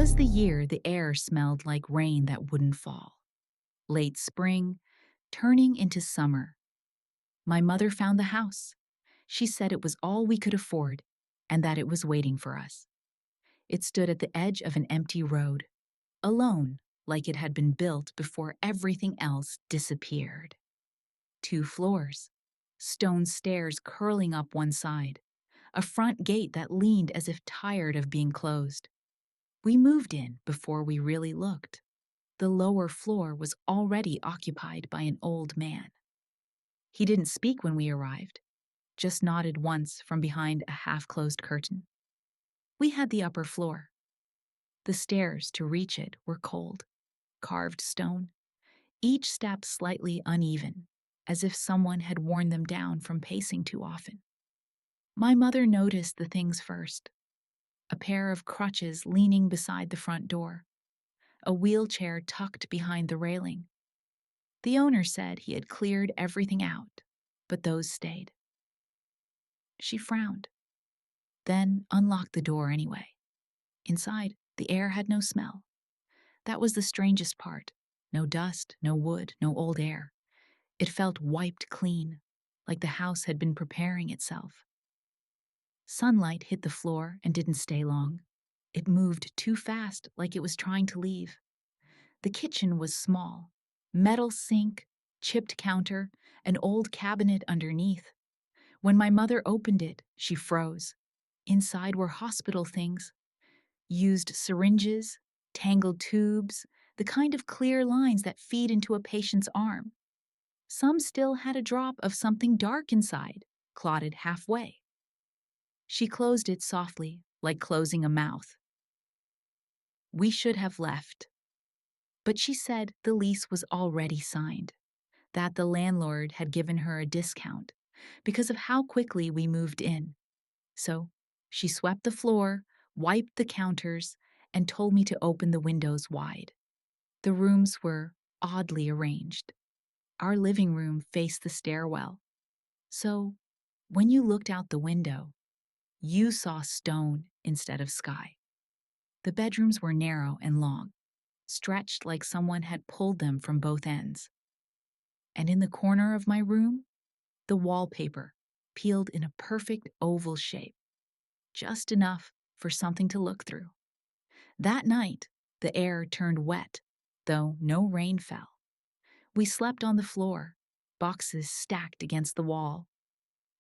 was the year the air smelled like rain that wouldn't fall. Late spring, turning into summer. My mother found the house. She said it was all we could afford and that it was waiting for us. It stood at the edge of an empty road, alone, like it had been built before everything else disappeared. 2 floors, stone stairs curling up one side, a front gate that leaned as if tired of being closed. We moved in before we really looked. The lower floor was already occupied by an old man. He didn't speak when we arrived, just nodded once from behind a half-closed curtain. We had the upper floor. The stairs to reach it were cold, carved stone, each step slightly uneven, as if someone had worn them down from pacing too often. My mother noticed the things first: a pair of crutches leaning beside the front door, a wheelchair tucked behind the railing. The owner said he had cleared everything out, but those stayed. She frowned, then unlocked the door anyway. Inside, the air had no smell. That was the strangest part. No dust, no wood, no old air. It felt wiped clean, like the house had been preparing itself. Sunlight hit the floor and didn't stay long. It moved too fast, like it was trying to leave. The kitchen was small. Metal sink, chipped counter, an old cabinet underneath. When my mother opened it, she froze. Inside were hospital things: used syringes, tangled tubes, the kind of clear lines that feed into a patient's arm. Some still had a drop of something dark inside, clotted halfway. She closed it softly, like closing a mouth. We should have left. But she said the lease was already signed, that the landlord had given her a discount because of how quickly we moved in. So she swept the floor, wiped the counters, and told me to open the windows wide. The rooms were oddly arranged. Our living room faced the stairwell. So when you looked out the window, you saw stone instead of sky. The bedrooms were narrow and long, stretched like someone had pulled them from both ends. And in the corner of my room, the wallpaper peeled in a perfect oval shape, just enough for something to look through. That night, the air turned wet, though no rain fell. We slept on the floor, boxes stacked against the wall.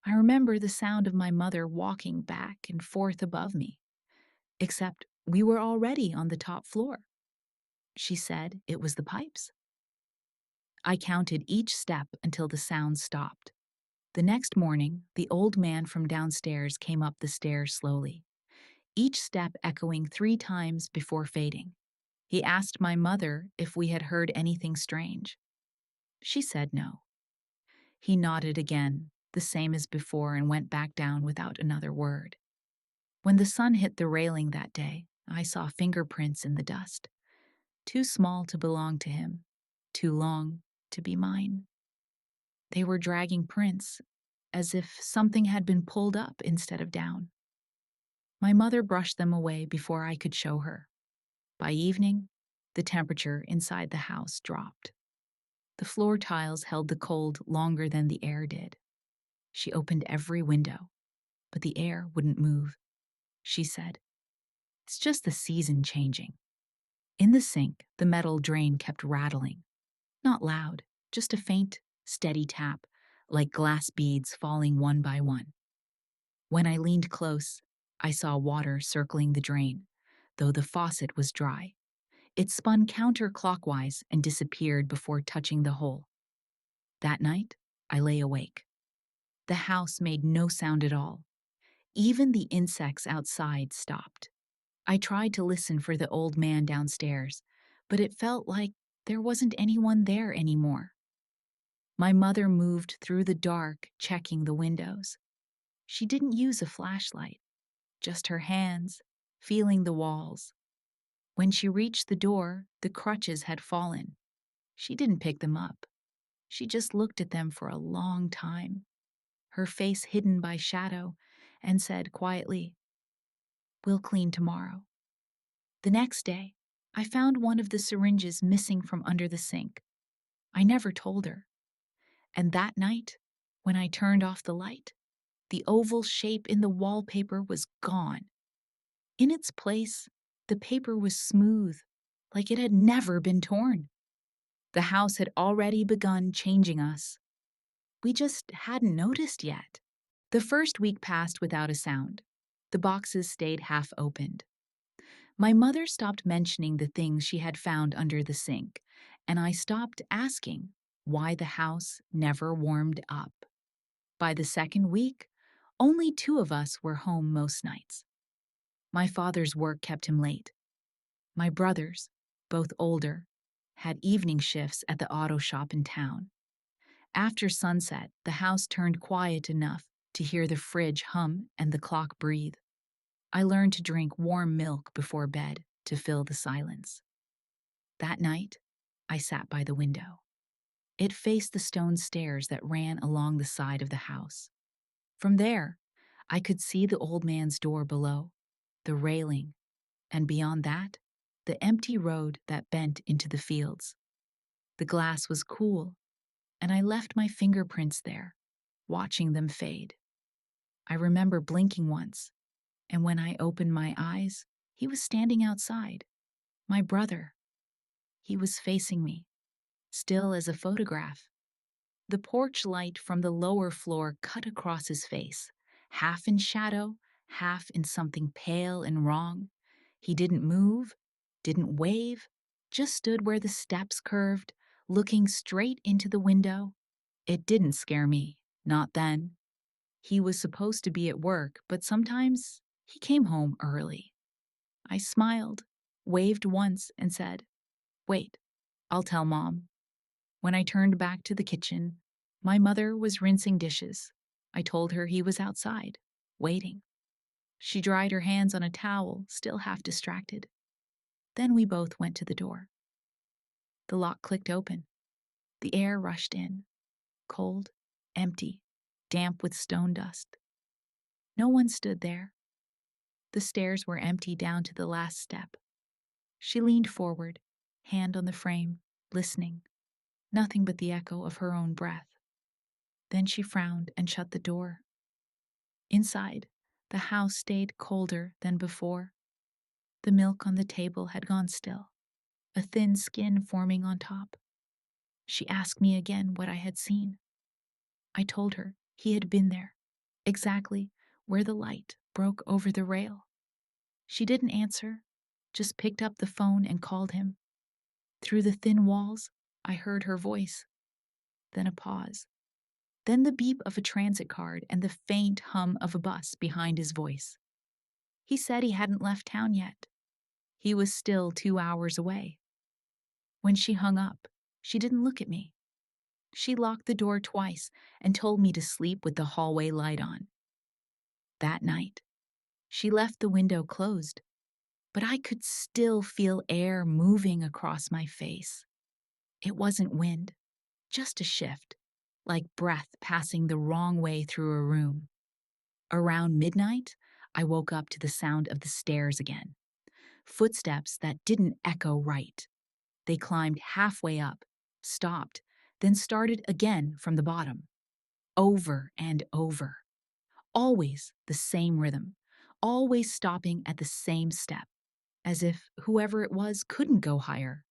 I remember the sound of my mother walking back and forth above me, except we were already on the top floor. She said it was the pipes. I counted each step until the sound stopped. The next morning, the old man from downstairs came up the stairs slowly, each step echoing 3 times before fading. He asked my mother if we had heard anything strange. She said no. He nodded again, the same as before, and went back down without another word. When the sun hit the railing that day, I saw fingerprints in the dust. Too small to belong to him, too long to be mine. They were dragging prints, as if something had been pulled up instead of down. My mother brushed them away before I could show her. By evening, the temperature inside the house dropped. The floor tiles held the cold longer than the air did. She opened every window, but the air wouldn't move. She said, "It's just the season changing." In the sink, the metal drain kept rattling. Not loud, just a faint, steady tap, like glass beads falling one by one. When I leaned close, I saw water circling the drain, though the faucet was dry. It spun counterclockwise and disappeared before touching the hole. That night, I lay awake. The house made no sound at all. Even the insects outside stopped. I tried to listen for the old man downstairs, but it felt like there wasn't anyone there anymore. My mother moved through the dark, checking the windows. She didn't use a flashlight, just her hands, feeling the walls. When she reached the door, the crutches had fallen. She didn't pick them up. She just looked at them for a long time, her face hidden by shadow, and said quietly, "We'll clean tomorrow." The next day, I found one of the syringes missing from under the sink. I never told her. And that night, when I turned off the light, the oval shape in the wallpaper was gone. In its place, the paper was smooth, like it had never been torn. The house had already begun changing us. We just hadn't noticed yet. The first week passed without a sound. The boxes stayed half opened. My mother stopped mentioning the things she had found under the sink, and I stopped asking why the house never warmed up. By the second week, only two of us were home most nights. My father's work kept him late. My brothers, both older, had evening shifts at the auto shop in town. After sunset, the house turned quiet enough to hear the fridge hum and the clock breathe. I learned to drink warm milk before bed to fill the silence. That night, I sat by the window. It faced the stone stairs that ran along the side of the house. From there, I could see the old man's door below, the railing, and beyond that, the empty road that bent into the fields. The glass was cool, and I left my fingerprints there, watching them fade. I remember blinking once, and when I opened my eyes, he was standing outside. My brother. He was facing me, still as a photograph. The porch light from the lower floor cut across his face, half in shadow, half in something pale and wrong. He didn't move, didn't wave, just stood where the steps curved, looking straight into the window. It didn't scare me, not then. He was supposed to be at work, but sometimes he came home early. I smiled, waved once, and said, "Wait, I'll tell Mom." When I turned back to the kitchen, my mother was rinsing dishes. I told her he was outside, waiting. She dried her hands on a towel, still half distracted. Then we both went to the door. The lock clicked open. The air rushed in, cold, empty, damp with stone dust. No one stood there. The stairs were empty down to the last step. She leaned forward, hand on the frame, listening. Nothing but the echo of her own breath. Then she frowned and shut the door. Inside, the house stayed colder than before. The milk on the table had gone still, a thin skin forming on top. She asked me again what I had seen. I told her he had been there, exactly where the light broke over the rail. She didn't answer, just picked up the phone and called him. Through the thin walls, I heard her voice. Then a pause. Then the beep of a transit card and the faint hum of a bus behind his voice. He said he hadn't left town yet. He was still 2 hours away. When she hung up, she didn't look at me. She locked the door twice and told me to sleep with the hallway light on. That night, she left the window closed, but I could still feel air moving across my face. It wasn't wind, just a shift, like breath passing the wrong way through a room. Around midnight, I woke up to the sound of the stairs again. Footsteps that didn't echo right. They climbed halfway up, stopped, then started again from the bottom. Over and over. Always the same rhythm, always stopping at the same step, as if whoever it was couldn't go higher.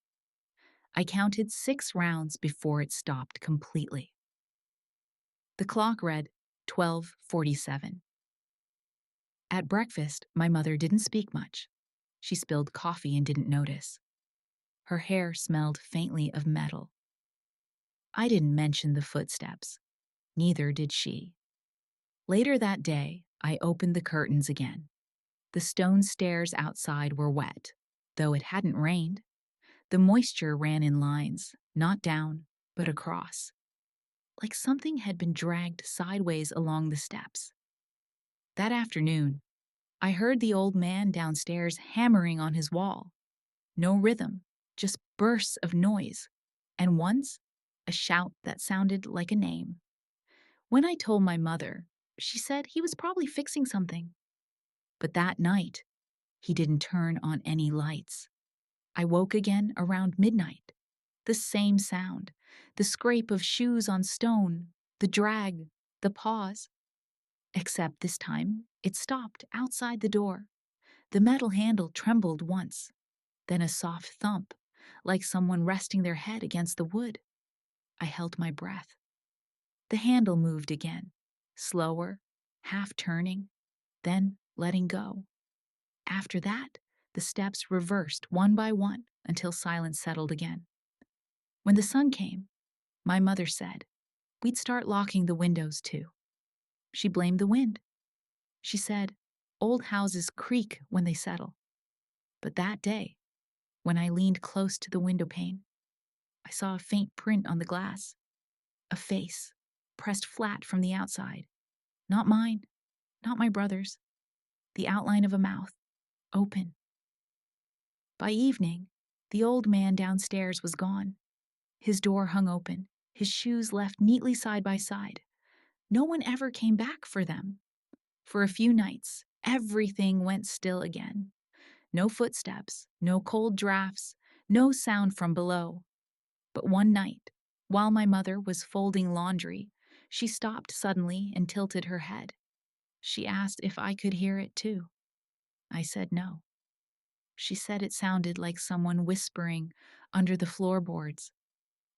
I counted 6 rounds before it stopped completely. The clock read 12:47. At breakfast, my mother didn't speak much. She spilled coffee and didn't notice. Her hair smelled faintly of metal. I didn't mention the footsteps. Neither did she. Later that day, I opened the curtains again. The stone stairs outside were wet, though it hadn't rained. The moisture ran in lines, not down, but across, like something had been dragged sideways along the steps. That afternoon, I heard the old man downstairs hammering on his wall. No rhythm, just bursts of noise, and once, a shout that sounded like a name. When I told my mother, she said he was probably fixing something. But that night, He didn't turn on any lights. I woke again around midnight. The same sound, the scrape of shoes on stone, the drag, the pause. Except this time, it stopped outside the door. The metal handle trembled once, then a soft thump, like someone resting their head against the wood. I held my breath. The handle moved again, slower, half turning, then letting go. After that, the steps reversed one by one until silence settled again. When the sun came, my mother said we'd start locking the windows too. She blamed the wind. She said old houses creak when they settle. But that day, when I leaned close to the window pane, I saw a faint print on the glass. A face, pressed flat from the outside. Not mine, not my brother's. The outline of a mouth, open. By evening, the old man downstairs was gone. His door hung open, his shoes left neatly side by side. No one ever came back for them. For a few nights, everything went still again. No footsteps, no cold drafts, no sound from below. But one night, while my mother was folding laundry, she stopped suddenly and tilted her head. She asked if I could hear it too. I said no. She said it sounded like someone whispering under the floorboards.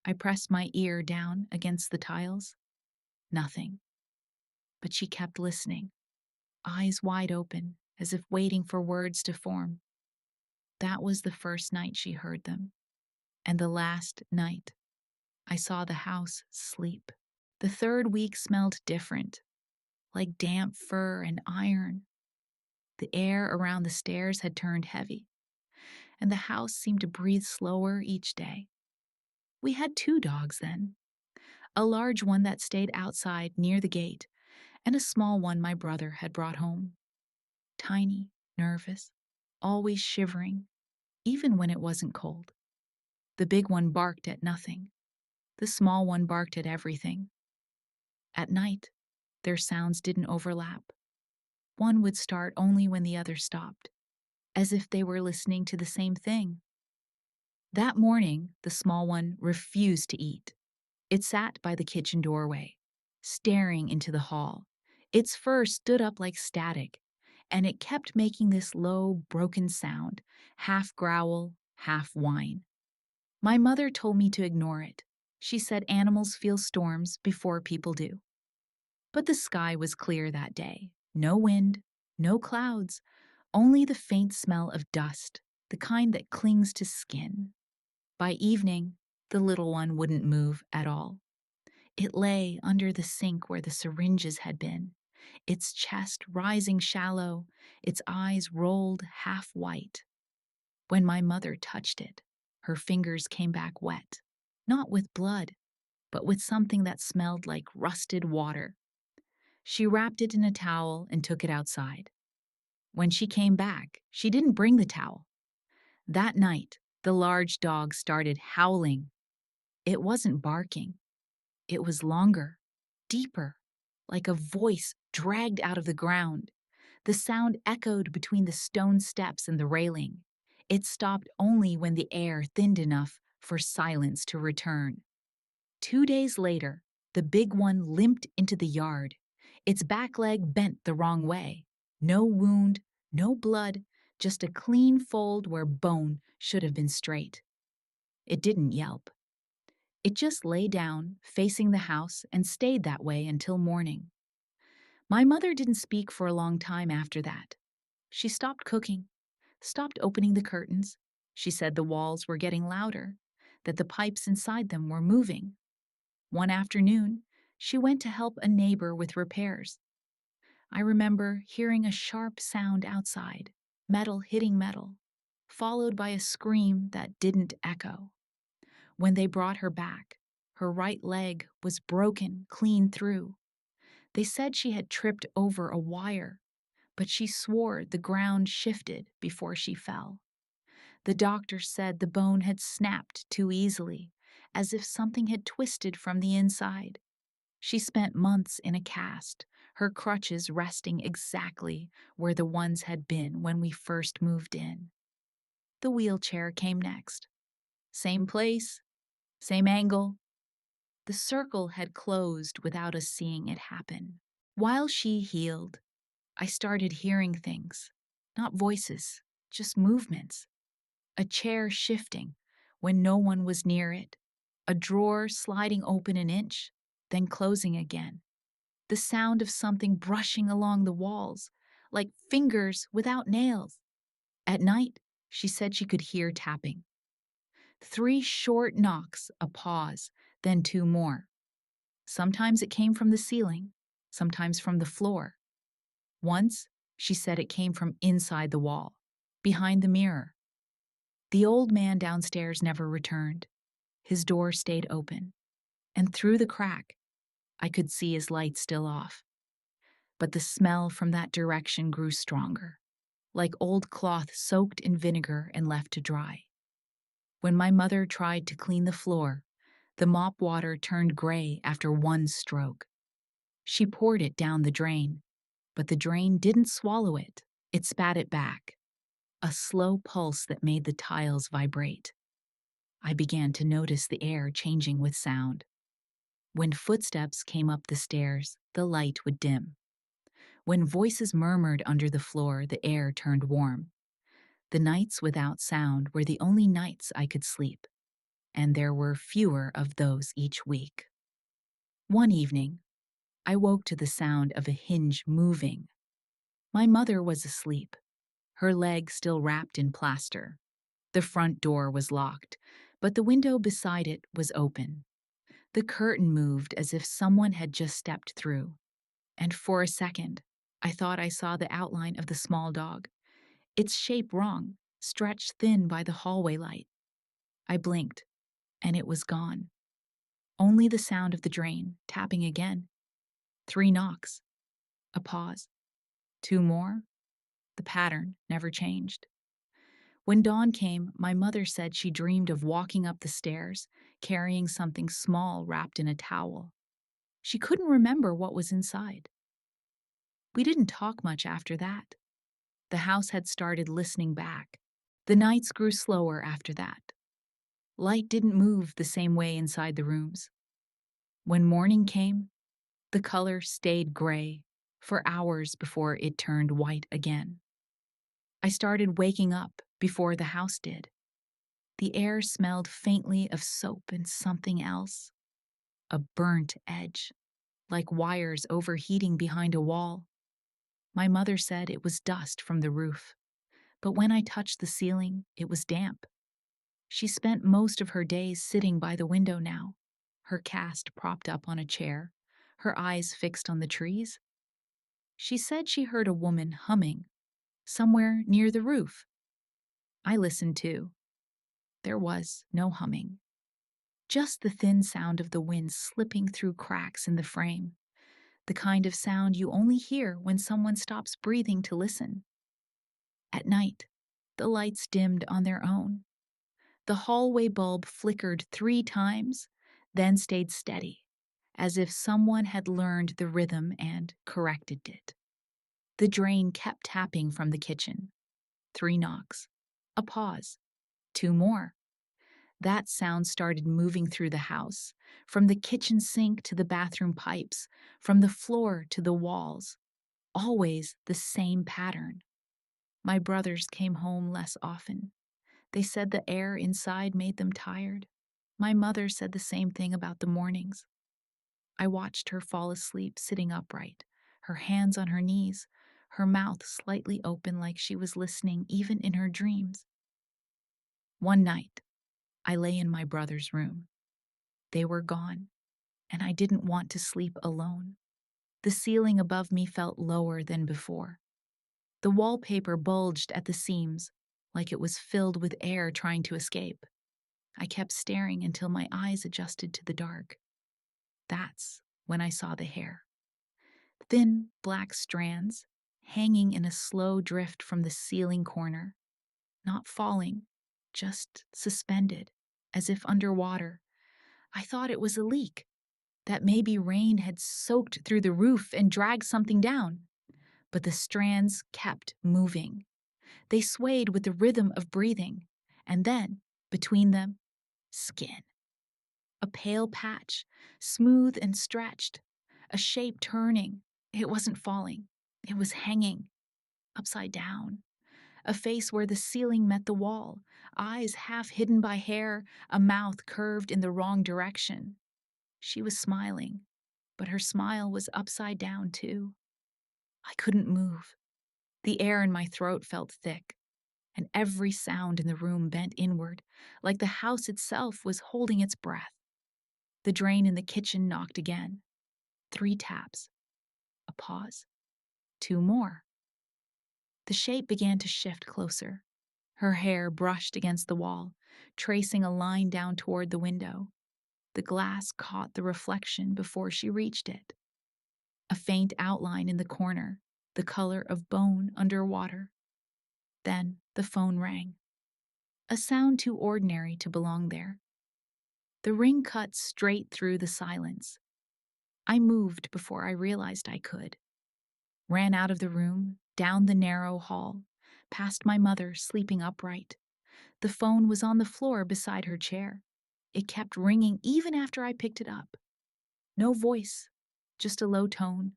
I pressed my ear down against the tiles. Nothing. But she kept listening, eyes wide open, as if waiting for words to form. That was the first night she heard them, and the last night I saw the house sleep. The third week smelled different, like damp fur and iron. The air around the stairs had turned heavy, and the house seemed to breathe slower each day. We had 2 dogs then, a large one that stayed outside near the gate, and a small one my brother had brought home. Tiny, nervous, always shivering, even when it wasn't cold. The big one barked at nothing. The small one barked at everything. At night, their sounds didn't overlap. One would start only when the other stopped, as if they were listening to the same thing. That morning, the small one refused to eat. It sat by the kitchen doorway, staring into the hall. Its fur stood up like static, and it kept making this low, broken sound, half growl, half whine. My mother told me to ignore it. She said animals feel storms before people do. But the sky was clear that day. No wind, no clouds, only the faint smell of dust, the kind that clings to skin. By evening, the little one wouldn't move at all. It lay under the sink where the syringes had been, its chest rising shallow, its eyes rolled half white. When my mother touched it, her fingers came back wet, not with blood, but with something that smelled like rusted water. She wrapped it in a towel and took it outside. When she came back, she didn't bring the towel. That night, the large dog started howling. It wasn't barking. It was longer, deeper, like a voice dragged out of the ground. The sound echoed between the stone steps and the railing. It stopped only when the air thinned enough for silence to return. 2 days later, the big one limped into the yard. Its back leg bent the wrong way. No wound, no blood, just a clean fold where bone should have been straight. It didn't yelp. It just lay down, facing the house, and stayed that way until morning. My mother didn't speak for a long time after that. She stopped cooking, stopped opening the curtains. She said the walls were getting louder, that the pipes inside them were moving. One afternoon, she went to help a neighbor with repairs. I remember hearing a sharp sound outside, metal hitting metal, followed by a scream that didn't echo. When they brought her back, her right leg was broken clean through. They said she had tripped over a wire, but she swore the ground shifted before she fell. The doctor said the bone had snapped too easily, as if something had twisted from the inside. She spent months in a cast, her crutches resting exactly where the ones had been when we first moved in. The wheelchair came next. Same place, same angle. The circle had closed without us seeing it happen. While she healed, I started hearing things, not voices, just movements. A chair shifting when no one was near it, a drawer sliding open an inch, then closing again. The sound of something brushing along the walls, like fingers without nails. At night, she said she could hear tapping. 3 short knocks, a pause, then 2 more. Sometimes it came from the ceiling, sometimes from the floor. Once, she said it came from inside the wall, behind the mirror. The old man downstairs never returned. His door stayed open, and through the crack, I could see his light still off. But the smell from that direction grew stronger, like old cloth soaked in vinegar and left to dry. When my mother tried to clean the floor, the mop water turned gray after one stroke. She poured it down the drain, but the drain didn't swallow it. It spat it back, a slow pulse that made the tiles vibrate. I began to notice the air changing with sound. When footsteps came up the stairs, the light would dim. When voices murmured under the floor, the air turned warm. The nights without sound were the only nights I could sleep, and there were fewer of those each week. One evening, I woke to the sound of a hinge moving. My mother was asleep, her leg still wrapped in plaster. The front door was locked, but the window beside it was open. The curtain moved as if someone had just stepped through, and for a second, I thought I saw the outline of the small dog, its shape wrong, stretched thin by the hallway light. I blinked, and it was gone. Only the sound of the drain, tapping again. 3 knocks. A pause. 2 more. The pattern never changed. When dawn came, my mother said she dreamed of walking up the stairs, carrying something small wrapped in a towel. She couldn't remember what was inside. We didn't talk much after that. The house had started listening back. The nights grew slower after that. Light didn't move the same way inside the rooms. When morning came, the color stayed gray for hours before it turned white again. I started waking up before the house did. The air smelled faintly of soap and something else. A burnt edge, like wires overheating behind a wall. My mother said it was dust from the roof, but when I touched the ceiling, it was damp. She spent most of her days sitting by the window now, her cast propped up on a chair, her eyes fixed on the trees. She said she heard a woman humming somewhere near the roof. I listened too. There was no humming, just the thin sound of the wind slipping through cracks in the frame, the kind of sound you only hear when someone stops breathing to listen. At night, the lights dimmed on their own. The hallway bulb flickered 3 times, then stayed steady, as if someone had learned the rhythm and corrected it. The drain kept tapping from the kitchen. 3 knocks. A pause. 2 more. That sound started moving through the house, from the kitchen sink to the bathroom pipes, from the floor to the walls. Always the same pattern. My brothers came home less often. They said the air inside made them tired. My mother said the same thing about the mornings. I watched her fall asleep sitting upright, her hands on her knees, her mouth slightly open like she was listening even in her dreams. One night, I lay in my brother's room. They were gone, and I didn't want to sleep alone. The ceiling above me felt lower than before. The wallpaper bulged at the seams, like it was filled with air trying to escape. I kept staring until my eyes adjusted to the dark. That's when I saw the hair. Thin black strands, hanging in a slow drift from the ceiling corner. Not falling, just suspended, as if underwater. I thought it was a leak. that maybe rain had soaked through the roof and dragged something down. But the strands kept moving. They swayed with the rhythm of breathing, and then, between them, skin. A pale patch, smooth and stretched, a shape turning. It wasn't falling, it was hanging, upside down. A face where the ceiling met the wall, eyes half hidden by hair, a mouth curved in the wrong direction. She was smiling, but her smile was upside down too. I couldn't move. The air in my throat felt thick, and every sound in the room bent inward, like the house itself was holding its breath. The drain in the kitchen knocked again. 3 taps. A pause. 2 more. The shape began to shift closer. Her hair brushed against the wall, tracing a line down toward the window. The glass caught the reflection before she reached it. A faint outline in the corner, the color of bone underwater. Then the phone rang. A sound too ordinary to belong there. The ring cut straight through the silence. I moved before I realized I could. Ran out of the room, down the narrow hall, past my mother sleeping upright. The phone was on the floor beside her chair. It kept ringing even after I picked it up. No voice, just a low tone,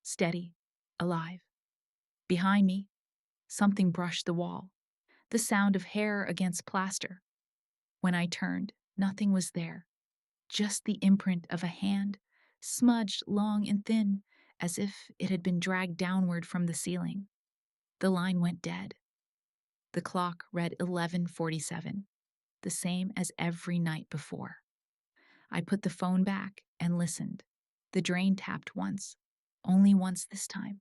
steady, alive. Behind me, something brushed the wall, the sound of hair against plaster. When I turned, nothing was there, just the imprint of a hand, smudged long and thin, as if it had been dragged downward from the ceiling. The line went dead. The clock read 11:47, the same as every night before. I put the phone back and listened. The drain tapped once, only once this time.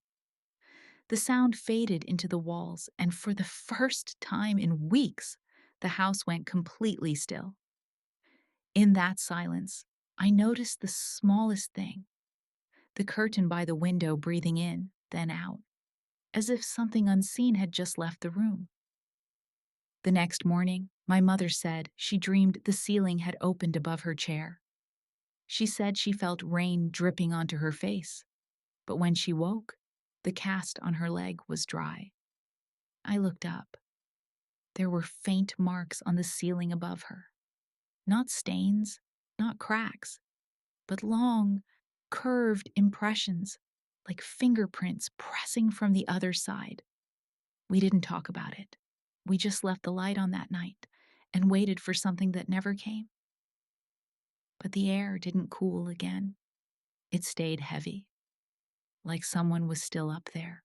The sound faded into the walls, and for the first time in weeks, the house went completely still. In that silence, I noticed the smallest thing. The curtain by the window breathing in, then out, as if something unseen had just left the room. The next morning, my mother said she dreamed the ceiling had opened above her chair. She said she felt rain dripping onto her face, but when she woke, the cast on her leg was dry. I looked up. There were faint marks on the ceiling above her. Not stains, not cracks, but long, curved impressions, like fingerprints pressing from the other side. We didn't talk about it. We just left the light on that night and waited for something that never came. But the air didn't cool again. It stayed heavy, like someone was still up there,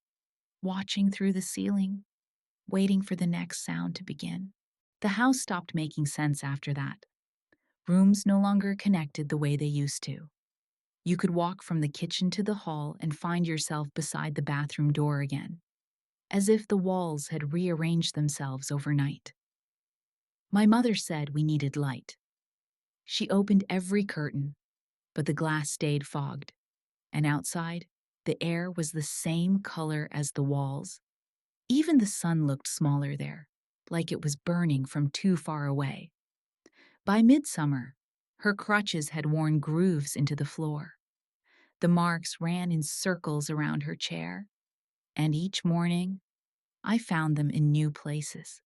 watching through the ceiling, waiting for the next sound to begin. The house stopped making sense after that. Rooms no longer connected the way they used to. You could walk from the kitchen to the hall and find yourself beside the bathroom door again, as if the walls had rearranged themselves overnight. My mother said we needed light. She opened every curtain, but the glass stayed fogged, and outside, the air was the same color as the walls. Even the sun looked smaller there, like it was burning from too far away. By midsummer, her crutches had worn grooves into the floor. The marks ran in circles around her chair, and each morning, I found them in new places,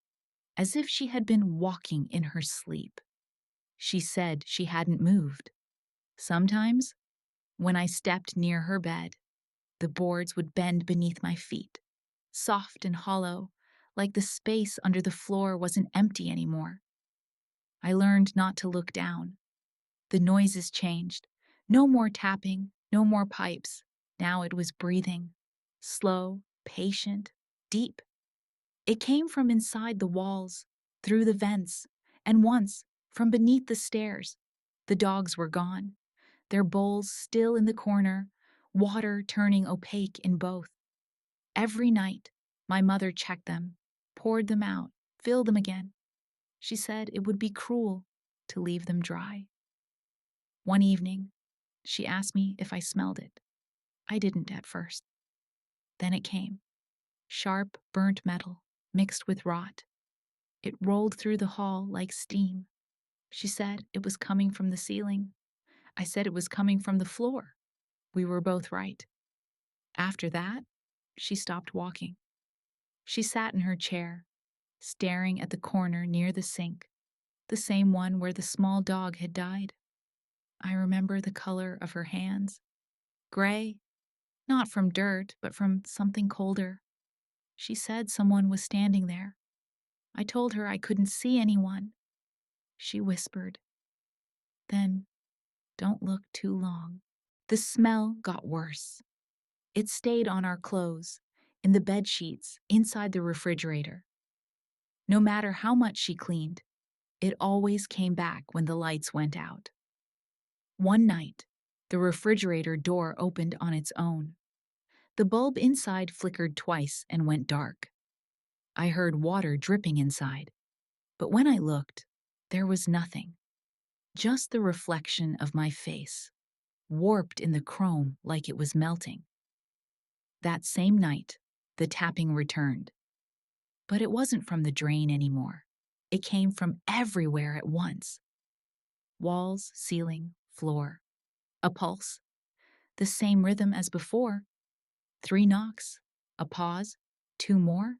as if she had been walking in her sleep. She said she hadn't moved. Sometimes, when I stepped near her bed, the boards would bend beneath my feet, soft and hollow, like the space under the floor wasn't empty anymore. I learned not to look down. The noises changed. No more tapping, no more pipes. Now it was breathing, slow, patient, deep. It came from inside the walls, through the vents, and once from beneath the stairs. The dogs were gone, their bowls still in the corner, water turning opaque in both. Every night, my mother checked them, poured them out, filled them again. She said it would be cruel to leave them dry. One evening, she asked me if I smelled it. I didn't at first. Then it came. Sharp, burnt metal, mixed with rot. It rolled through the hall like steam. She said it was coming from the ceiling. I said it was coming from the floor. We were both right. After that, she stopped walking. She sat in her chair, staring at the corner near the sink, the same one where the small dog had died. I remember the color of her hands. Gray, not from dirt, but from something colder. She said someone was standing there. I told her I couldn't see anyone. She whispered, "Then don't look too long." The smell got worse. It stayed on our clothes, in the bed sheets, inside the refrigerator. No matter how much she cleaned, it always came back when the lights went out. One night, the refrigerator door opened on its own. The bulb inside flickered twice and went dark. I heard water dripping inside, but when I looked, there was nothing. Just the reflection of my face, warped in the chrome like it was melting. That same night, the tapping returned. But it wasn't from the drain anymore. It came from everywhere at once. Walls, ceiling, floor. A pulse. The same rhythm as before. 3 knocks. A pause. 2 more.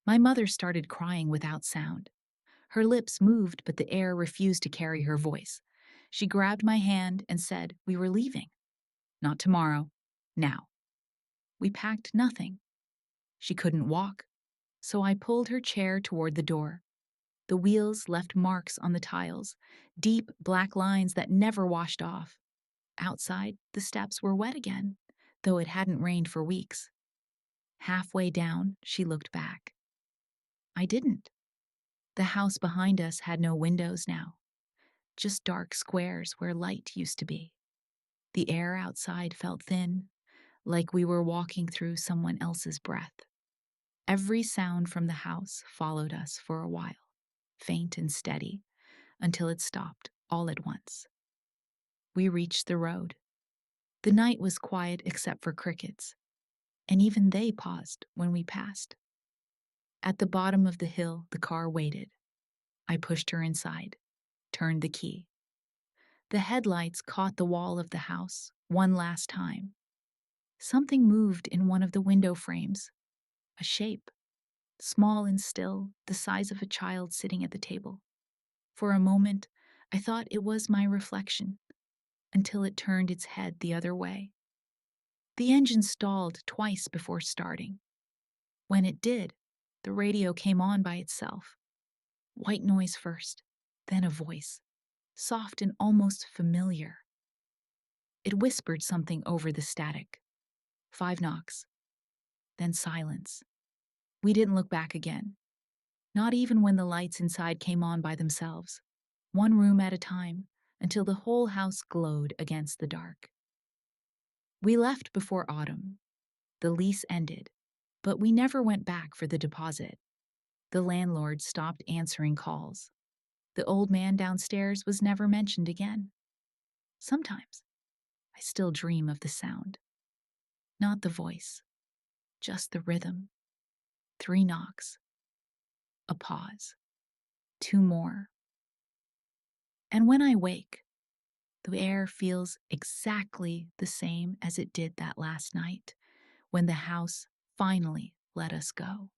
My mother started crying without sound. Her lips moved, but the air refused to carry her voice. She grabbed my hand and said we were leaving. Not tomorrow. Now. We packed nothing. She couldn't walk, so I pulled her chair toward the door. The wheels left marks on the tiles, deep black lines that never washed off. Outside, the steps were wet again, though it hadn't rained for weeks. Halfway down, she looked back. I didn't. The house behind us had no windows now, just dark squares where light used to be. The air outside felt thin, like we were walking through someone else's breath. Every sound from the house followed us for a while, faint and steady, until it stopped all at once. We reached the road. The night was quiet except for crickets, and even they paused when we passed. At the bottom of the hill, the car waited. I pushed her inside, turned the key. The headlights caught the wall of the house one last time. Something moved in one of the window frames. A shape, small and still, the size of a child sitting at the table. For a moment, I thought it was my reflection, until it turned its head the other way. The engine stalled twice before starting. When it did, the radio came on by itself. White noise first, then a voice, soft and almost familiar. It whispered something over the static. 5 knocks, then silence. We didn't look back again, not even when the lights inside came on by themselves, one room at a time, until the whole house glowed against the dark. We left before autumn. The lease ended, but we never went back for the deposit. The landlord stopped answering calls. The old man downstairs was never mentioned again. Sometimes I still dream of the sound. Not the voice, just the rhythm. 3 knocks. A pause. 2 more. And when I wake, the air feels exactly the same as it did that last night when the house finally let us go.